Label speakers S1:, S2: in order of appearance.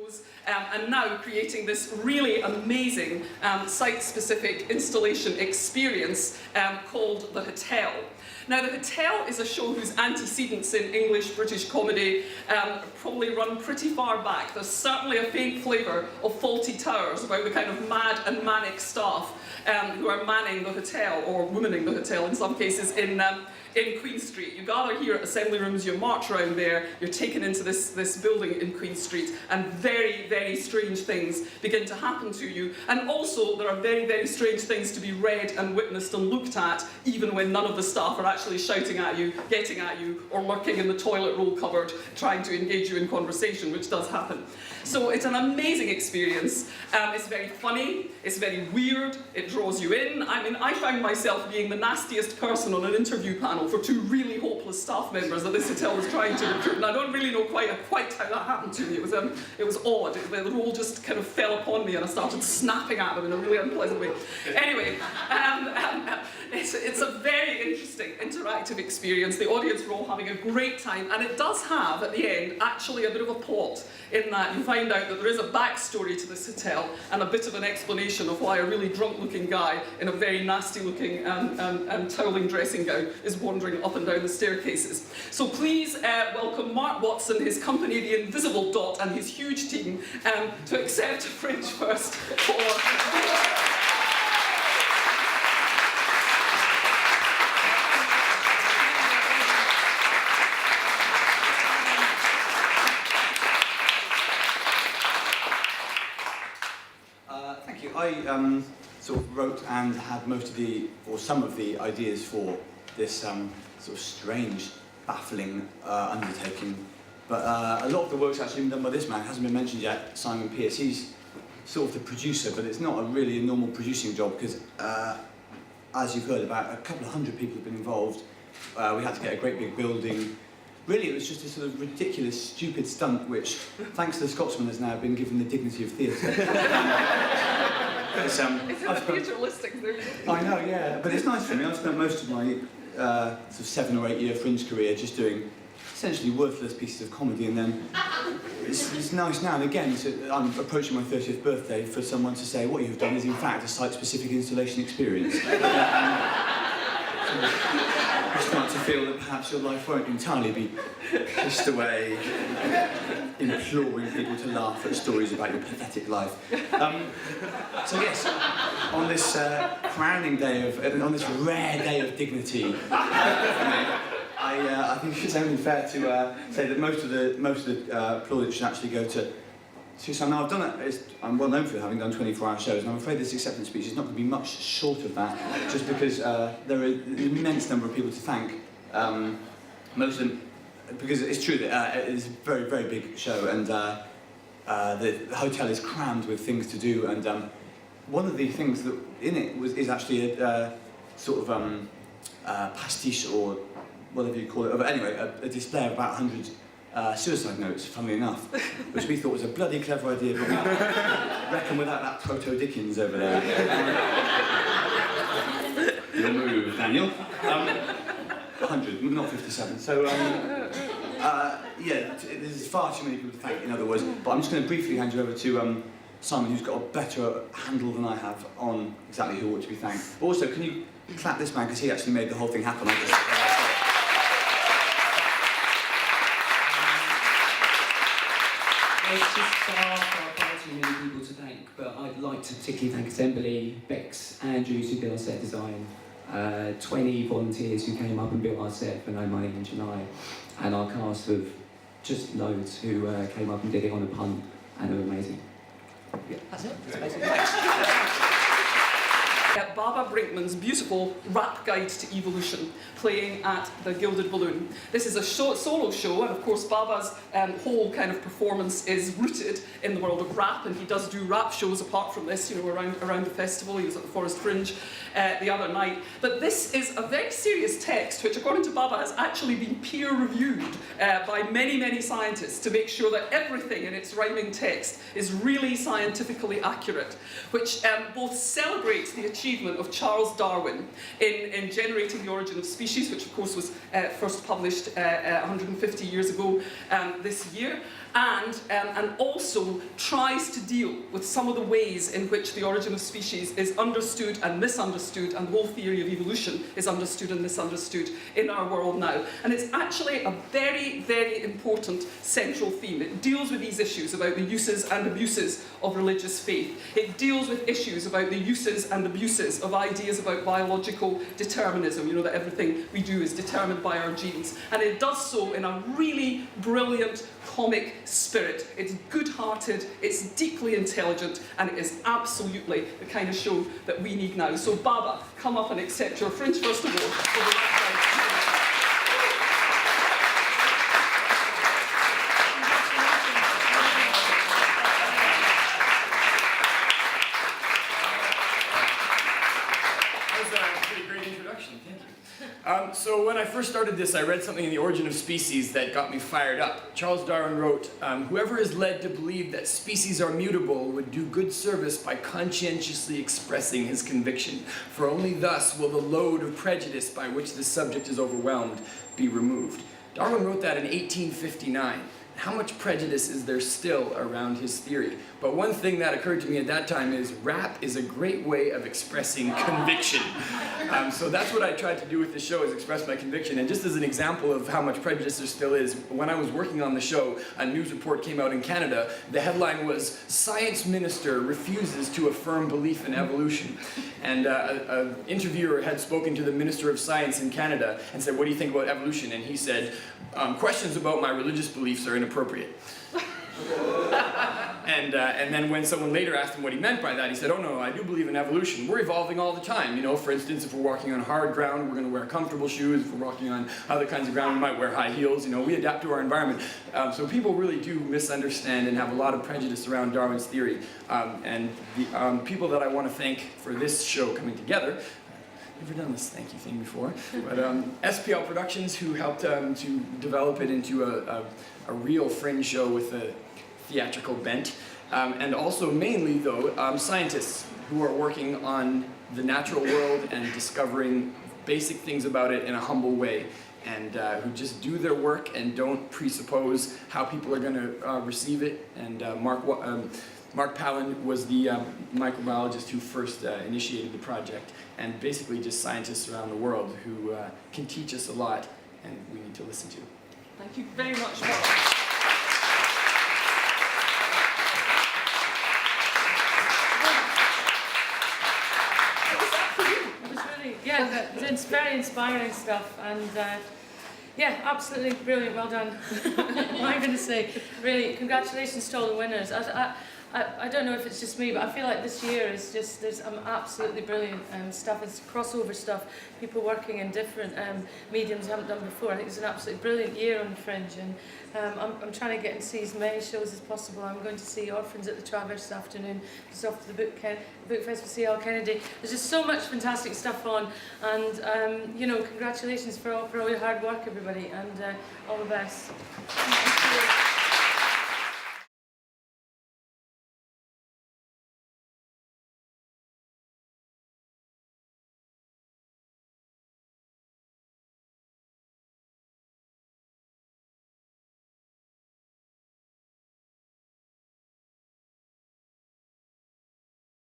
S1: shows, and now creating this really amazing site-specific installation experience called The Hotel. Now, The Hotel is a show whose antecedents in English British comedy probably run pretty far back. There's certainly a faint flavour of Fawlty Towers about the kind of mad and manic staff who are manning the hotel, or womaning the hotel in some cases, in Queen Street. You gather here at Assembly Rooms, you march around there, you're taken into this building in Queen Street, and very, very strange things begin to happen to you. And also, there are very, very strange things to be read and witnessed and looked at, even when none of the staff are actually shouting at you, getting at you, or lurking in the toilet roll cupboard, trying to engage you in conversation, which does happen. So it's an amazing experience. It's very funny, it's very weird, it draws you in. I mean, I found myself being the nastiest person on an interview panel for two really hopeless staff members that this hotel was trying to recruit, and I don't really know quite how that happened to me. It was odd. The role just kind of fell upon me, and I started snapping at them in a really unpleasant way. Anyway, it's a very interesting, interactive experience. The audience were all having a great time, and it does have, at the end, actually a bit of a plot, in that you find out that there is a backstory to this hotel and a bit of an explanation of why a really drunk-looking guy in a very nasty-looking and toweling dressing gown is wandering up and down the staircases. So please welcome Mark Watson, his company, The Invisible Dot, and his huge team to accept Fringe first for...
S2: Thank you. I sort of wrote and had most of the, or some of the ideas for this sort of strange, baffling undertaking. But a lot of the work's actually been done by this man. It hasn't been mentioned yet, Simon Pierce. He's sort of the producer, but it's not really a normal producing job because, as you've heard, about a couple of hundred people have been involved. We had to get a great big building. Really, it was just a sort of ridiculous, stupid stunt, which, thanks to the Scotsman, has now been given the dignity of theatre.
S1: It's in the theatre listings, there you go.
S2: I know, yeah, but it's nice for me. I've spent most of my sort of 7 or 8 year Fringe career just doing essentially worthless pieces of comedy, and then it's nice now and again. So I'm approaching my 30th birthday for someone to say what you've done is in fact a site-specific installation experience. You start to feel that perhaps your life won't entirely be pissed away, imploring people to laugh at stories about your pathetic life. So yes, on this crowning day on this rare day of dignity, I think it's only fair to say that most of the plaudits should actually go to Sam. Now I've done it. I'm well known for having done 24-hour shows, and I'm afraid this acceptance speech is not going to be much short of that, just because there are an immense number of people to thank. Most of them, because it's true that it is a very, very big show, and the hotel is crammed with things to do. And one of the things that in it is actually a sort of pastiche, or whatever you call it. But anyway, a display of about 100. Suicide notes, funnily enough, which we thought was a bloody clever idea, but we reckon without that proto-Dickens over there. Your move, Daniel. 100, not 57. So, yeah, there's far too many people to thank, in other words, but I'm just going to briefly hand you over to Simon, who's got a better handle than I have on exactly who ought to be thanked. Also, can you clap this man, because he actually made the whole thing happen.
S3: There's just far too many people to thank, but I'd like to particularly thank Assembly, Bex, Andrews, who did our set design, 20 volunteers who came up and built our set for no money in July, and our cast of just loads who came up and did it on a punt, and they were amazing. Yeah, that's it. That's amazing.
S1: Baba Brinkman's beautiful rap guide to evolution, playing at the Gilded Balloon. This is a solo show, and of course Baba's whole kind of performance is rooted in the world of rap, and he does do rap shows apart from this, you know, around the festival. He was at the Forest Fringe the other night. But this is a very serious text, which according to Baba has actually been peer-reviewed by many, many scientists to make sure that everything in its rhyming text is really scientifically accurate, which both celebrates the achievement of Charles Darwin in generating the origin of species, which of course was first published 150 years ago this year, and also tries to deal with some of the ways in which the origin of species is understood and misunderstood, and the whole theory of evolution is understood and misunderstood in our world now. And it's actually a very, very important central theme. It deals with these issues about the uses and abuses of religious faith. It deals with issues about the uses and abuses of ideas about biological determinism, you know, that everything we do is determined by our genes. And it does so in a really brilliant comic spirit. It's good-hearted, it's deeply intelligent, and it is absolutely the kind of show that we need now. So Baba, come up and accept your Fringe First Award for the last night.
S4: So when I first started this, I read something in The Origin of Species that got me fired up. Charles Darwin wrote, whoever is led to believe that species are mutable would do good service by conscientiously expressing his conviction, for only thus will the load of prejudice by which the subject is overwhelmed be removed. Darwin wrote that in 1859. How much prejudice is there still around his theory? But one thing that occurred to me at that time is rap is a great way of expressing conviction. So that's what I tried to do with the show, is express my conviction. And just as an example of how much prejudice there still is, when I was working on the show, a news report came out in Canada. The headline was, "Science Minister Refuses to Affirm Belief in Evolution." And an interviewer had spoken to the Minister of Science in Canada and said, "What do you think about evolution?" And he said, "Questions about my religious beliefs are inappropriate." And then when someone later asked him what he meant by that, he said, "Oh no, I do believe in evolution. We're evolving all the time. You know, for instance, if we're walking on hard ground, we're going to wear comfortable shoes. If we're walking on other kinds of ground, we might wear high heels. You know, we adapt to our environment." So people really do misunderstand and have a lot of prejudice around Darwin's theory. And the people that I want to thank for this show coming together, never done this thank you thing before, but SPL Productions, who helped to develop it into a real Fringe show with a theatrical bent, and also mainly though scientists who are working on the natural world and discovering basic things about it in a humble way, and who just do their work and don't presuppose how people are going to receive it. And Mark Palin was the microbiologist who first initiated the project, and basically just scientists around the world who can teach us a lot and we need to listen to.
S1: Thank you very much, Mark.
S5: Yeah, it's very inspiring stuff, and yeah, absolutely brilliant. Well done. What am I going to say? Really, congratulations to all the winners. I don't know if it's just me, but I feel like this year is just, there's absolutely brilliant stuff. It's crossover stuff, people working in different mediums haven't done before. I think it's an absolutely brilliant year on the Fringe, and I'm trying to get and see as many shows as possible. I'm going to see Orphans at the Traverse this afternoon, just off to the Book Festival, see Al Kennedy. There's just so much fantastic stuff on, and you know, congratulations for all your hard work, everybody, and all the best. Thank you.